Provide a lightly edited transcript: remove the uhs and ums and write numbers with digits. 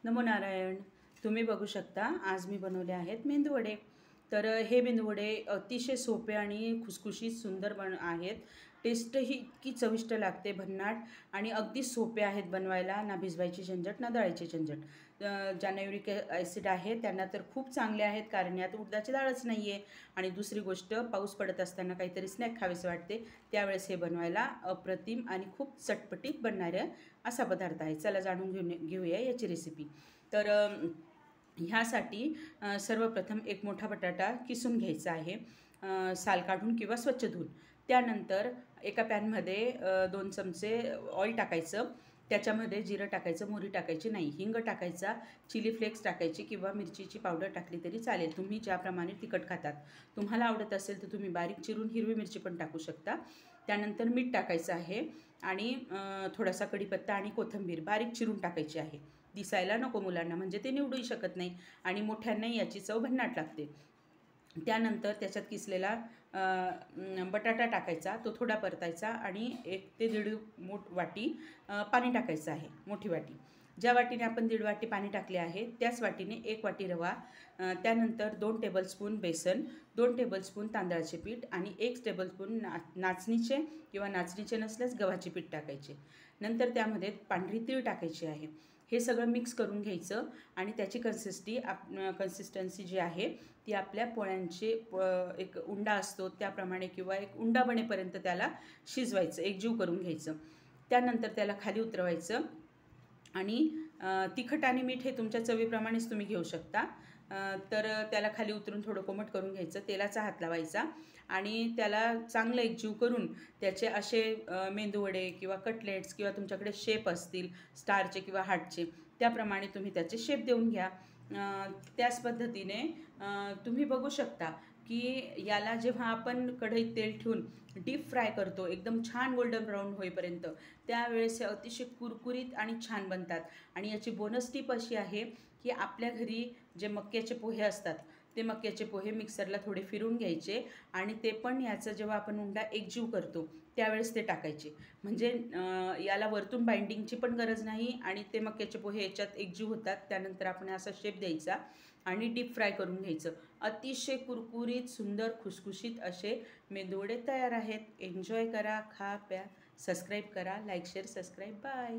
नमो नारायण। तुम्ही बघू शकता आज मी बनवले आहेत मेंदूवडे। तर हे मेंदूवडे अतिशय सोपे आणि खुसखुशीत सुंदर आहेत। टेस्टही इतकी चविष्ट लागते, भन्नाट, आणि अगदी सोपे आहेत बनवायला। ना भिजवायची झंझट ना दळायची झंझट। ज्यांना युरिक ॲसिड आहे त्यांना तर खूप चांगले आहेत, कारण यात उडदाची डाळच नाही आहे। आणि दुसरी गोष्ट, पाऊस पडत असताना काहीतरी स्नॅक खावेसे वाटते, त्यावेळेस हे बनवायला अप्रतिम आणि खूप चटपटीत बनणाऱ्या असा पदार्थ आहे। चला जाणून घेऊया याची रेसिपी। तर ह्यासाठी सर्वप्रथम एक मोठा बटाटा किसून घ्यायचा आहे, साल काढून किंवा स्वच्छ धुवून। त्यानंतर एका पॅनमध्ये 2 चमचे ऑइल टाकायचं, त्याच्यामध्ये जिरं टाकायचं, मोहरी टाकायची नाही, हिंग टाकायचा, चिली फ्लेक्स टाकायची किंवा मिरचीची पावडर टाकली तरी चालेल, तुम्ही ज्याप्रमाणे तिखट खातात। तुम्हाला आवडत असेल तर तुम्ही बारीक चिरून हिरवी मिरची पण टाकू शकता। त्यानंतर मीठ टाकायचं आहे आणि थोडासा कढीपत्ता आणि कोथिंबीर बारीक चिरून टाकायची आहे। दिसायला नको मुलांना, म्हणजे ते निवडूही शकत नाही, आणि मोठ्यांनाही याची चव भन्नाट लागते। त्यानंतर त्याच्यात किसलेला बटाटा टाकायचा, तो थोडा परतायचा आणि 1 ते 1.5 वाटी पाणी टाकायचं आहे, मोठी वाटी। ज्या वाटीने आपण 1.5 वाटी पाणी टाकले आहे त्याच वाटीने 1 वाटी रवा, त्यानंतर 2 टेबलस्पून बेसन, 2 टेबलस्पून तांदळाचे पीठ आणि 1 टेबलस्पून नाचणीचे किंवा नाचणीचे नसल्यास गव्हाचे पीठ टाकायचे। नंतर त्यामध्ये पांढरी तीळ टाकायची आहे। हे सगळं मिक्स करून घ्यायचं आणि त्याची कन्सिस्टन्सी जी आहे ती आपल्या पोळ्यांचे एक उंडा असतो त्याप्रमाणे किंवा एक उंडा बनेपर्यंत त्याला शिजवायचं, एकजीव करून घ्यायचं। त्यानंतर त्याला खाली उतरवायचं आणि तिखट आणि मीठ हे तुमच्या चवीप्रमाणेच तुम्ही घेऊ शकता। तर त्याला खाली उतरून थोडं कोमट करून घ्यायचं, तेलाचा हात लावायचा आणि त्याला चांगलं एकजीव करून त्याचे असे मेंदूवडे किंवा कटलेट्स किंवा तुमच्याकडे शेप असतील स्टारचे किंवा हार्टचे, त्याप्रमाणे तुम्ही त्याचे शेप देऊन घ्या। त्याच पद्धतीने तुम्ही बघू शकता की याला जेव्हा आपण कढईत तेल ठेवून डीप फ्राय करतो एकदम छान गोल्डन ब्राऊन होईपर्यंत, त्यावेळेस हे अतिशय कुरकुरीत आणि छान बनतात। आणि याची बोनस टिप अशी आहे की आपल्या घरी जे मक्याचे पोहे असतात ते मक्याचे पोहे मिक्सरला थोडे फिरून घ्यायचे आणि ते पण याचं जेव्हा आपण उंडा एकजीव करतो त्यावेळेस ते टाकायचे, म्हणजे याला वरतून बाइंडिंगची पण गरज नाही आणि ते मक्याचे पोहे याच्यात एकजीव होतात। त्यानंतर आपण असा शेप द्यायचा आणि डीप फ्राय करून घ्यायचं। अतिशय कुरकुरीत सुंदर खुसखुशीत असे मेंदूवडे तयार आहेत। एन्जॉय करा, खा प्या, सबस्क्राईब करा, लाईक शेअर सबस्क्राईब, बाय।